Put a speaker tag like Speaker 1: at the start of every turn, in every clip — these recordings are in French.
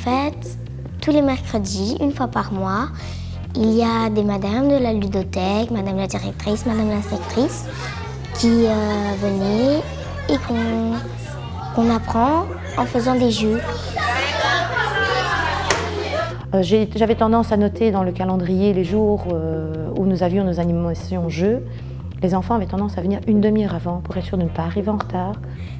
Speaker 1: fait, tous les mercredis, une fois par mois, il y a des madames de la ludothèque, madame la directrice, madame l'inspectrice, qui venaient et qu'on apprend en faisant des jeux.
Speaker 2: J'avais tendance à noter dans le calendrier les jours où nous avions nos animations jeux. Les enfants avaient tendance à venir une demi-heure avant pour être sûr de ne pas arriver en retard.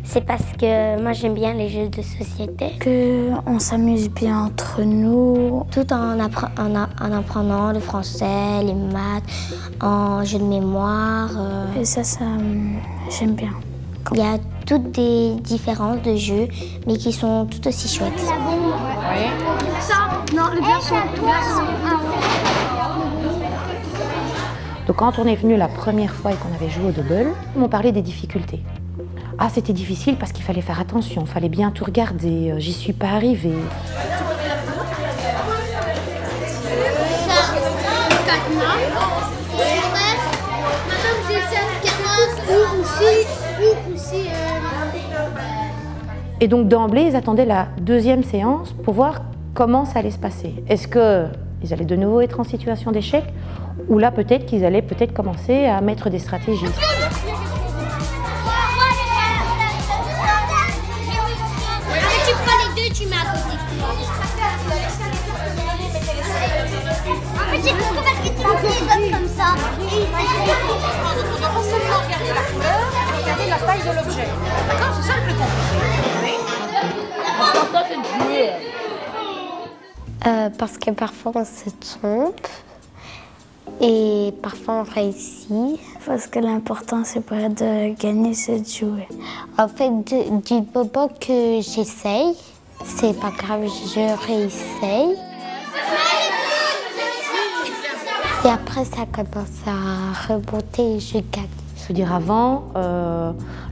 Speaker 1: C'est parce que moi j'aime bien les jeux de société.
Speaker 3: Qu'on s'amuse bien entre nous.
Speaker 1: Tout en apprenant le français, les maths, en jeu de mémoire.
Speaker 3: Et ça j'aime bien.
Speaker 1: Il y a toutes des différences de jeux, mais qui sont tout aussi chouettes.
Speaker 4: La bombe. Oui. Ça, non, le glaçon.
Speaker 2: Donc quand on est venu la première fois et qu'on avait joué au double, ils m'ont parlé des difficultés. Ah, c'était difficile parce qu'il fallait faire attention, il fallait bien tout regarder, j'y suis pas arrivée. Et donc d'emblée, ils attendaient la deuxième séance pour voir comment ça allait se passer. Est-ce qu'ils allaient de nouveau être en situation d'échec ou là peut-être qu'ils allaient commencer à mettre des stratégies.
Speaker 4: Tu prends les deux, tu mets à côté. En fait, j'ai compris parce que tu mets les autres comme ça.
Speaker 5: On doit pas seulement regarder la couleur, mais regarder la taille de l'objet. D'accord? C'est ça le plus compliqué.
Speaker 6: L'important, c'est de jouer.
Speaker 1: Parce que parfois on se trompe et parfois on réussit.
Speaker 3: Parce que l'important c'est pas de gagner, c'est de jouer.
Speaker 1: En fait, du moment que j'essaye, c'est pas grave, je réessaye. Et après ça commence à remonter et je gagne.
Speaker 2: Je veux dire, avant,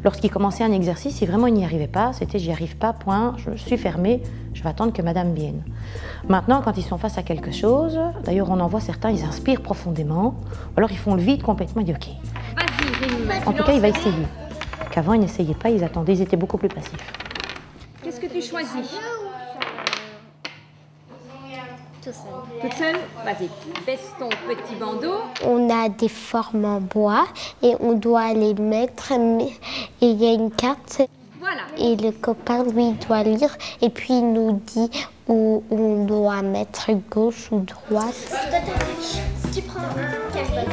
Speaker 2: lorsqu'il commençait un exercice, si vraiment il n'y arrivait pas, c'était j'y arrive pas, point, je suis fermée, je vais attendre que madame vienne. Maintenant, quand ils sont face à quelque chose, d'ailleurs on en voit certains, ils inspirent profondément, ou alors ils font le vide complètement, ils disent ok. En tout cas, il va essayer. Qu'avant, ils n'essayaient pas, ils attendaient, ils étaient beaucoup plus passifs.
Speaker 5: Qu'est-ce que tu choisis?
Speaker 4: Tout seul.
Speaker 5: Toute seule? Vas-y, baisse ton petit bandeau.
Speaker 1: On a des formes en bois et on doit les mettre et il y a une carte.
Speaker 5: Voilà.
Speaker 1: Et le copain, lui, doit lire et puis il nous dit où on doit mettre gauche ou droite.
Speaker 4: Tu prends quel ballon?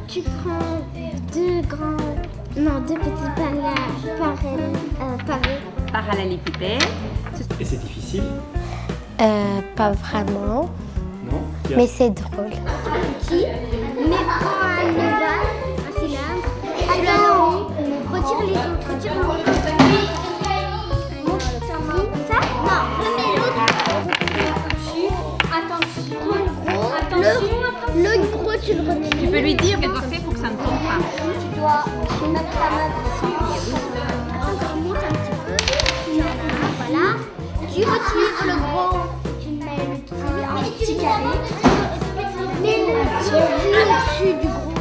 Speaker 4: Tu prends deux petits
Speaker 5: Parallélépipèdes.
Speaker 7: Et c'est difficile?
Speaker 1: Pas vraiment,
Speaker 7: Non?
Speaker 1: mais c'est drôle.
Speaker 4: Mais prends un ovale, un cylindre, tu l'as là-haut, retire les autres, retire l'autre. Ça? Non, remets l'autre au-dessus. Attention. L'autre gros, tu le remets.
Speaker 5: Tu peux lui dire qu'elle doit faire pour que ça ne tombe pas.
Speaker 4: Tu dois mettre ta main dessus. Attends, tu montes un petit peu. Tu en as, voilà. Tu retires le gros. Tu mets un petit carré. Mets le petit au-dessus du gros.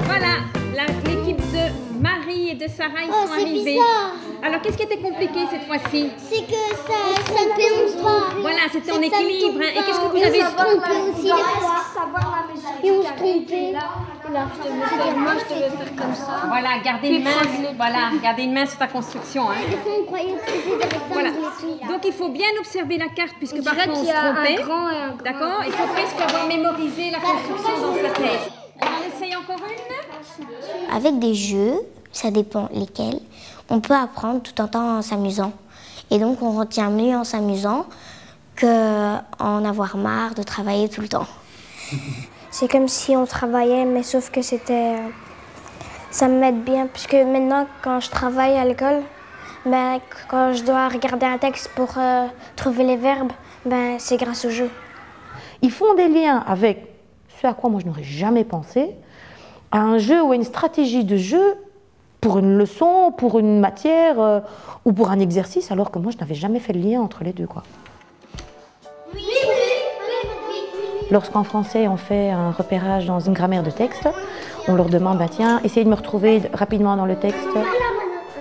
Speaker 5: Voilà, l'équipe de Marie et de Sarah, ils sont arrivés.
Speaker 4: Bizarre.
Speaker 5: Alors, qu'est-ce qui était compliqué cette fois-ci?
Speaker 4: C'est que ça ne tombe pas.
Speaker 5: Voilà, c'était en équilibre. Hein. Et qu'est-ce que vous avez
Speaker 4: trompé aussi?
Speaker 5: Savoir
Speaker 4: la mesure. Ils ont trompé. Moi, je devais faire comme ça.
Speaker 5: Voilà, gardez une main sur ta construction. Hein.
Speaker 4: Des fois, on croyait que c'était des
Speaker 5: Voilà.
Speaker 4: rectangles.
Speaker 5: Donc il faut bien observer la carte puisque parfois on se trompait. D'accord? Il faut presque avoir mémorisé la construction dans sa tête. On essaye encore une?
Speaker 1: Avec des jeux, ça dépend lesquels, on peut apprendre tout en s'amusant. Et donc on retient mieux en s'amusant qu'en avoir marre de travailler tout le temps.
Speaker 3: C'est comme si on travaillait, mais sauf que c'était... ça m'aide bien, puisque maintenant, quand je travaille à l'école, ben, quand je dois regarder un texte pour trouver les verbes, ben, c'est grâce au jeu.
Speaker 2: Ils font des liens avec ce à quoi moi je n'aurais jamais pensé, à un jeu ou à une stratégie de jeu pour une leçon, pour une matière ou pour un exercice, alors que moi je n'avais jamais fait le lien entre les deux, quoi. Lorsqu'en français on fait un repérage dans une grammaire de texte, on leur demande, bah, tiens, essayez de me retrouver rapidement dans le texte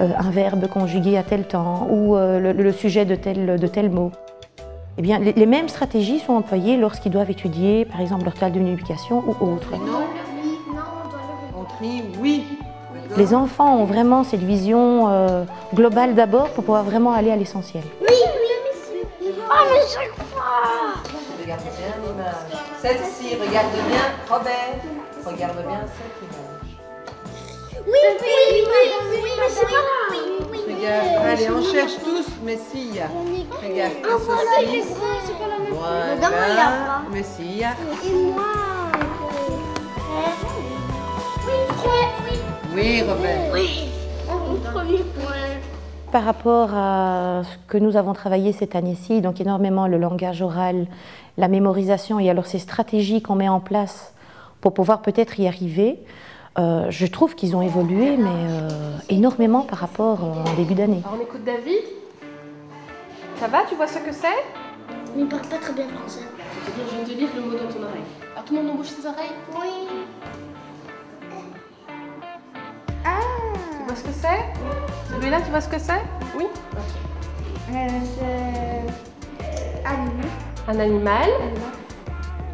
Speaker 2: un verbe conjugué à tel temps ou le sujet de tel mot. eh bien, les mêmes stratégies sont employées lorsqu'ils doivent étudier, par exemple, leur cadre d'éducation ou autre.
Speaker 8: On trie oui.
Speaker 2: Les enfants ont vraiment cette vision globale d'abord pour pouvoir vraiment aller à l'essentiel.
Speaker 4: Oui, oui. Oh, mais chaque fois.
Speaker 8: Regarde bien l'image. Celle-ci, regarde bien, Robert. Regarde bien cette image.
Speaker 4: Oui, mais c'est pas là.
Speaker 8: Regarde, allez, on cherche tous Messia. Regarde, ceci. Voilà, Messia.
Speaker 4: Et moi.
Speaker 8: Oui, Robert.
Speaker 4: Oui. Premier point.
Speaker 2: Par rapport à ce que nous avons travaillé cette année-ci, donc énormément le langage oral, la mémorisation et alors ces stratégies qu'on met en place pour pouvoir peut-être y arriver, je trouve qu'ils ont évolué, mais énormément par rapport au début d'année.
Speaker 9: Alors on écoute David. Ça va, tu vois ce que c'est?
Speaker 4: Mais il parle pas très bien français.
Speaker 9: Je vais te lire le mot dans ton oreille. Alors tout le monde embouche ses oreilles?
Speaker 4: Oui.
Speaker 9: Tu vois ce que c'est? Celui-là, tu vois ce que c'est? Oui?
Speaker 4: C'est animal.
Speaker 9: Un animal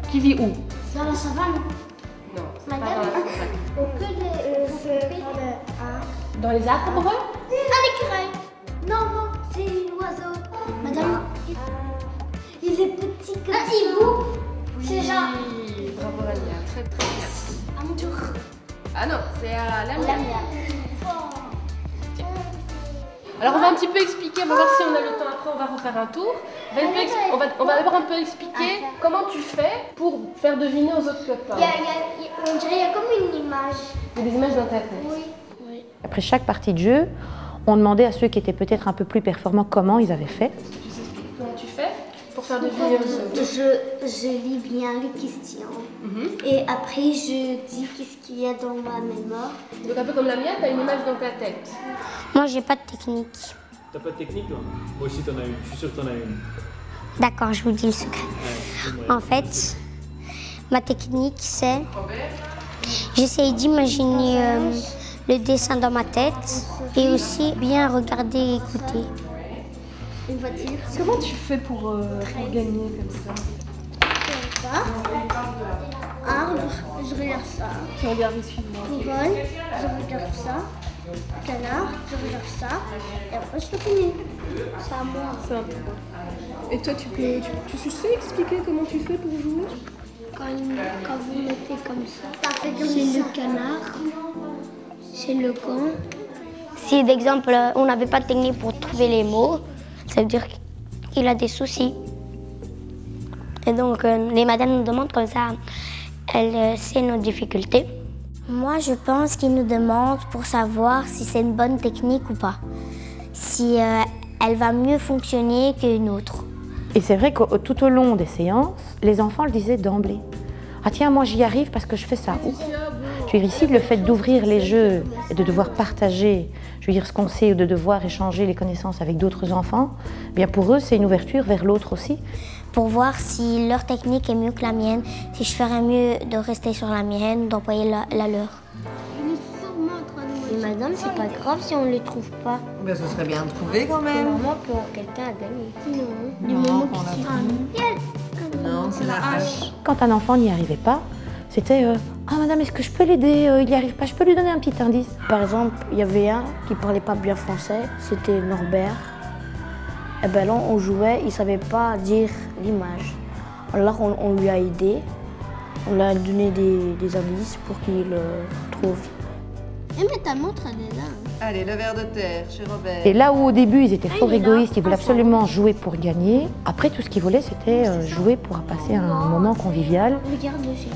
Speaker 9: qui vit où?
Speaker 4: Dans la savane.
Speaker 9: Non, c'est pas
Speaker 4: Madame,
Speaker 9: dans la savane. Dans les arbres?
Speaker 4: Un écureuil. Non, c'est un oiseau. Madame, il est petit comme ça. Un hibou. C'est genre.
Speaker 9: Bravo Ania, très très bien.
Speaker 4: À mon tour.
Speaker 9: Ah non, c'est à la
Speaker 4: La
Speaker 9: mienne.
Speaker 4: mienne.
Speaker 9: Alors on va un petit peu expliquer, on va voir si on a le temps après, on va refaire un tour. On va d'abord un peu expliquer comment tu fais pour faire deviner aux autres copains.
Speaker 4: On dirait qu'il y a comme une image.
Speaker 9: Il y a des images dans ta tête.
Speaker 4: Oui.
Speaker 2: Après chaque partie de jeu, on demandait à ceux qui étaient peut-être un peu plus performants comment ils avaient fait.
Speaker 9: Tu sais comment tu fais pour faire deviner aux autres?
Speaker 4: Je lis bien les questions et après je dis qu'est-ce qu'il y a dans ma mémoire.
Speaker 9: Donc un peu comme la mienne, tu as une image dans ta tête.
Speaker 1: Moi, j'ai pas de technique.
Speaker 7: T'as pas de technique, toi? Moi aussi, t'en as une. Je suis sûr que t'en as une.
Speaker 1: D'accord, je vous dis le secret. En fait, ma technique, c'est... J'essaye d'imaginer le dessin dans ma tête et aussi bien regarder et écouter.
Speaker 4: Une voiture.
Speaker 9: Comment tu fais pour gagner comme ça?
Speaker 4: Arbre, je regarde ça.
Speaker 9: Tu regardes suivant.
Speaker 4: Vol, je regarde ça. Canard, je regarde ça. Et après je te finis. C'est à moi.
Speaker 9: C'est un peu. Et toi, tu sais expliquer comment tu fais pour jouer?
Speaker 4: Quand vous mettez comme ça, c'est le canard, c'est le gant.
Speaker 1: Si d'exemple, on n'avait pas de technique pour trouver les mots, ça veut dire qu'il a des soucis. Et donc, les madames nous demandent comme ça, elles sait nos difficultés. Moi, je pense qu'ils nous demandent pour savoir si c'est une bonne technique ou pas. Si elle va mieux fonctionner qu'une autre.
Speaker 2: Et c'est vrai que tout au long des séances, les enfants le disaient d'emblée. Ah tiens, moi j'y arrive parce que je fais ça. Je veux dire, ici, le fait d'ouvrir les jeux et de devoir partager, je veux dire, ce qu'on sait ou de devoir échanger les connaissances avec d'autres enfants, eh bien pour eux, c'est une ouverture vers l'autre aussi.
Speaker 1: Pour voir si leur technique est mieux que la mienne, si je ferais mieux de rester sur la mienne, d'employer la leur. Mais madame, c'est pas grave si on ne les trouve pas.
Speaker 8: Ben, ce serait bien de trouver quand même.
Speaker 1: Normalement, quelqu'un a gagné.
Speaker 8: Non, non, c'est la hache.
Speaker 2: Quand un enfant n'y arrivait pas, c'était ah madame, est-ce que je peux l'aider? Il n'y arrive pas, je peux lui donner un petit indice.
Speaker 10: Par exemple, il y avait un qui parlait pas bien français, c'était Norbert. Et ben là, on jouait, il savait pas dire l'image. Alors on lui a aidé, on lui a donné des indices pour qu'il trouve.
Speaker 4: Mais ta montre, elle est là.
Speaker 8: Allez, le ver de terre chez Robert.
Speaker 2: Et là où au début ils étaient fort égoïstes, ils voulaient absolument jouer pour gagner, après tout ce qu'ils voulaient c'était jouer pour passer un moment convivial,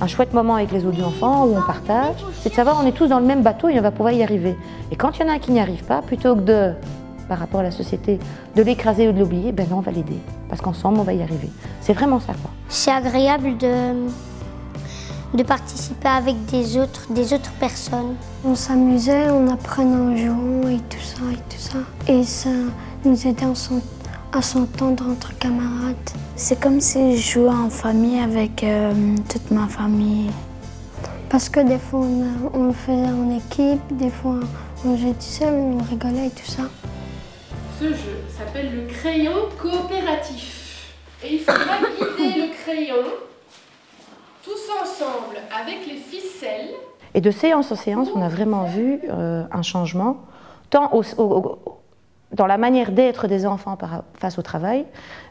Speaker 2: un chouette moment avec les autres enfants où on partage. C'est de savoir on est tous dans le même bateau et on va pouvoir y arriver. Et quand il y en a un qui n'y arrive pas, plutôt que de, par rapport à la société, de l'écraser ou de l'oublier, ben non on va l'aider. Parce qu'ensemble on va y arriver. C'est vraiment ça quoi.
Speaker 1: C'est agréable de participer avec des autres personnes.
Speaker 3: On s'amusait, on apprenait en jouant et tout ça. Et ça nous aidait à s'entendre entre camarades.
Speaker 10: C'est comme si je jouais en famille avec toute ma famille.
Speaker 3: Parce que des fois on le faisait en équipe, des fois on jouait tout seul, on rigolait et tout ça.
Speaker 9: Ce jeu s'appelle le crayon coopératif. Et il faudra guider le crayon tous ensemble avec les ficelles.
Speaker 2: Et de séance en séance, on a vraiment vu un changement, tant dans la manière d'être des enfants face au travail,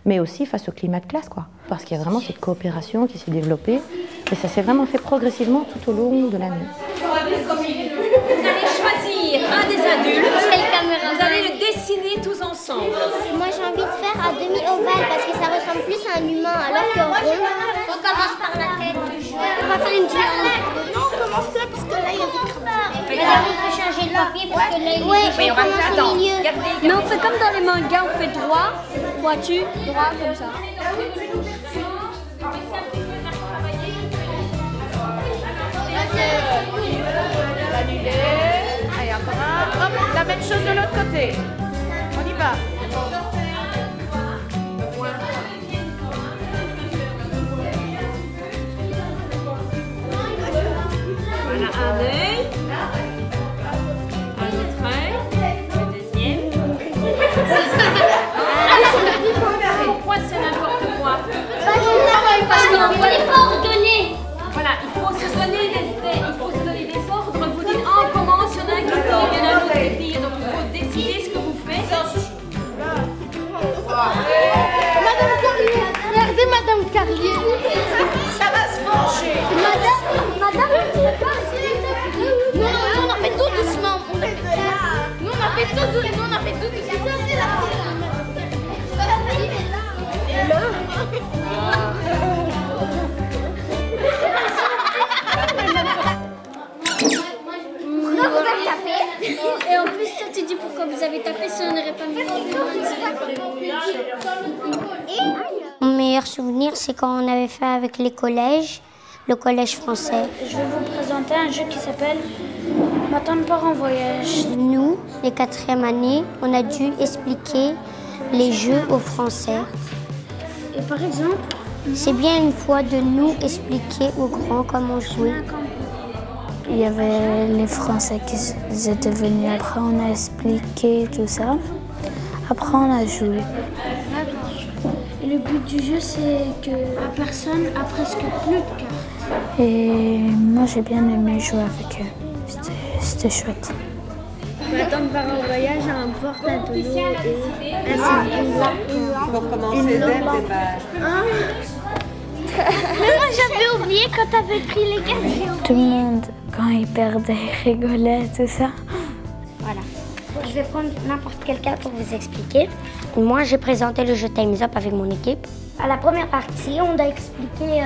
Speaker 2: mais aussi face au climat de classe, quoi. Parce qu'il y a vraiment cette coopération qui s'est développée, et ça s'est vraiment fait progressivement tout au long de l'année.
Speaker 5: Vous allez choisir un des adultes, vous allez le dessiner tous ensemble.
Speaker 4: Moi j'ai envie de faire un demi-ovale parce que ça ressemble plus à un humain alors qu'un rond. On commence par la tête. On va faire une triangle. Non, on commence là parce que là il y a des crabes. On peut changer de papier parce que là il y a des crabes au milieu.
Speaker 5: Mais on fait comme dans les mangas, on fait droit, pointu, droit, comme ça.
Speaker 8: Allez, encore un. Hop, la même chose de l'autre côté. On y va.
Speaker 5: Voilà, un œil, un autre œil, le deuxième. Pourquoi c'est n'importe quoi?
Speaker 4: Parce qu'on n'est pas ordonné.
Speaker 5: Voilà, il faut se donner des ordres. Vous dites, oh, on commence, il y en a un qui tire, il y en a un autre qui tire. Donc il faut décider ce que vous faites.
Speaker 4: Madame Carlier, regardez Madame Carlier.
Speaker 8: Ça va se pencher.
Speaker 4: Madame, on tire pas. Non, on a fait tout doucement. Nous, on a fait tout doucement. Nous, on a fait tout doucement. Ça, c'est la Pourquoi vous avez tapé? Et en plus, toi, tu dis pourquoi vous avez tapé si on n'aurait pas mis Mon meilleur souvenir, c'est quand on avait fait avec les collèges, le collège français.
Speaker 3: Je vais vous présenter un jeu qui s'appelle M'attendre part en voyage.
Speaker 4: Nous, les 4e années, on a dû expliquer les jeux aux Français.
Speaker 3: Et par exemple,
Speaker 4: c'est bien une fois de nous expliquer aux grands comment jouer.
Speaker 3: il y avait les Français qui étaient venus. Après, on a expliqué tout ça. Après, on a joué. Et le but du jeu, c'est que la personne a presque plus de cartes. Et moi, j'ai bien aimé jouer avec eux. C'était chouette.
Speaker 4: M'attendre par un voyage à un porte à de l'eau et
Speaker 8: Pour commencer dès le départ.
Speaker 4: Mais moi j'avais oublié quand t'avais pris les gagnants.
Speaker 3: Tout le monde, quand il perdait, rigolait, tout ça.
Speaker 4: Voilà. Je vais prendre n'importe quel cas pour vous expliquer. Moi j'ai présenté le jeu Time's Up avec mon équipe. À la première partie, on doit expliquer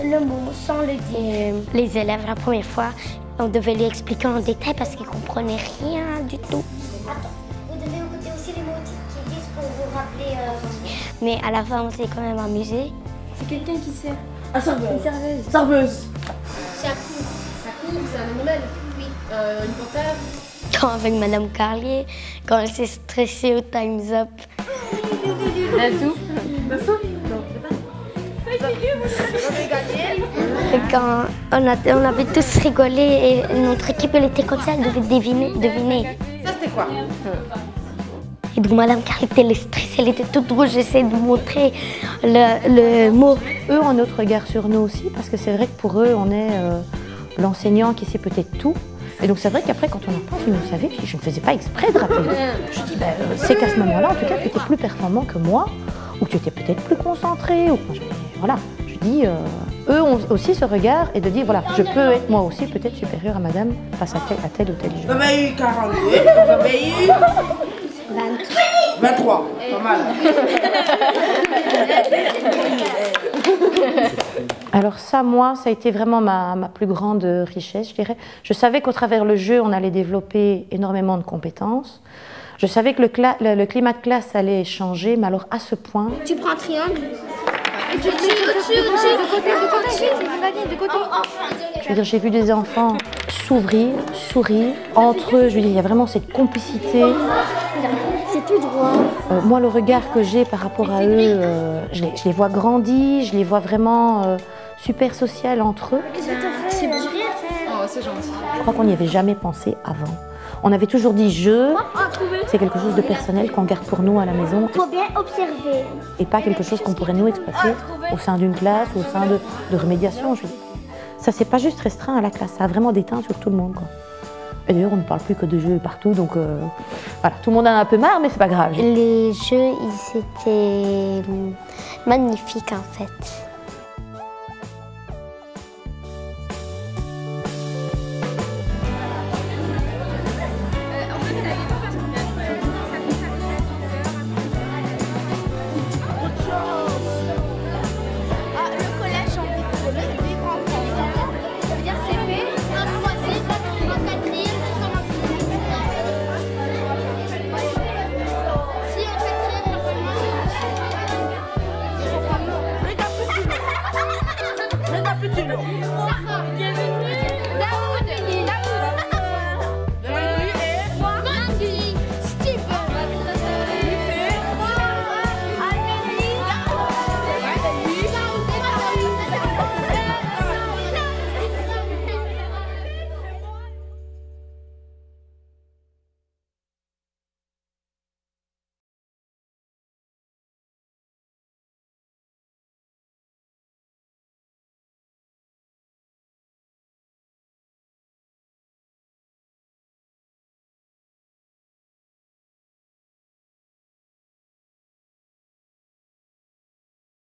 Speaker 4: le mot sans le dire. Les élèves, la première fois, on devait les expliquer en détail parce qu'ils ne comprenaient rien du tout. Attends, vous devez écouter aussi les mots qui disent pour vous rappeler. Mais à la fin, on s'est quand même amusé.
Speaker 3: C'est quelqu'un qui sert.
Speaker 8: Ah, serveuse.
Speaker 3: Une serveuse.
Speaker 8: Serveuse.
Speaker 9: Ça court, c'est un animal. Oui. Une panthère.
Speaker 1: Quand avec Madame Carlier, quand elle s'est stressée au Time's Up.
Speaker 9: Nassou.
Speaker 1: Et quand on avait tous rigolé et notre équipe elle était comme ça, elle devait deviner.
Speaker 8: Ça c'était quoi?
Speaker 1: Et donc Madame Carlier était stressée, elle était toute rouge, j'essaie de montrer le mot.
Speaker 2: Eux ont notre regard sur nous aussi, parce que c'est vrai que pour eux, on est l'enseignant qui sait peut-être tout. Et donc c'est vrai qu'après, quand on en pense, ils nous savaient, je ne faisais pas exprès de rappeler. Je dis, c'est qu'à ce moment-là, en tout cas, tu étais plus performant que moi, ou tu étais peut-être plus concentré, ou voilà. Je dis, eux ont aussi ce regard et de dire, voilà, je peux être moi aussi peut-être supérieure à madame face à tel ou tel jeu.
Speaker 8: Vous avez eu 42, vous avez eu 23, pas mal.
Speaker 2: Alors ça, moi, ça a été vraiment ma plus grande richesse, je dirais. Je savais qu'au travers le jeu, on allait développer énormément de compétences. Je savais que le climat de classe allait changer, mais alors à ce point...
Speaker 4: Tu prends un triangle.
Speaker 3: De côté.
Speaker 2: Je veux dire, j'ai vu des enfants s'ouvrir, sourire, entre eux, je veux dire, il y a vraiment cette complicité.
Speaker 4: C'est tout droit.
Speaker 2: Moi, le regard que j'ai par rapport à eux, je les vois grandis, je les vois vraiment super sociales entre eux.
Speaker 3: C'est bien.
Speaker 5: c'est gentil.
Speaker 2: Je crois qu'on n'y avait jamais pensé avant. On avait toujours dit jeu, c'est quelque chose de personnel qu'on garde pour nous à la maison.
Speaker 4: Il faut bien observer.
Speaker 2: Et pas quelque chose qu'on pourrait nous exploiter au sein d'une classe, au sein de remédiation. Ça s'est pas juste restreint à la classe, ça a vraiment déteint sur tout le monde, quoi. Et d'ailleurs, on ne parle plus que de jeux partout, donc voilà, tout le monde en a un peu marre, mais c'est pas grave.
Speaker 1: Les jeux, ils étaient magnifiques en fait.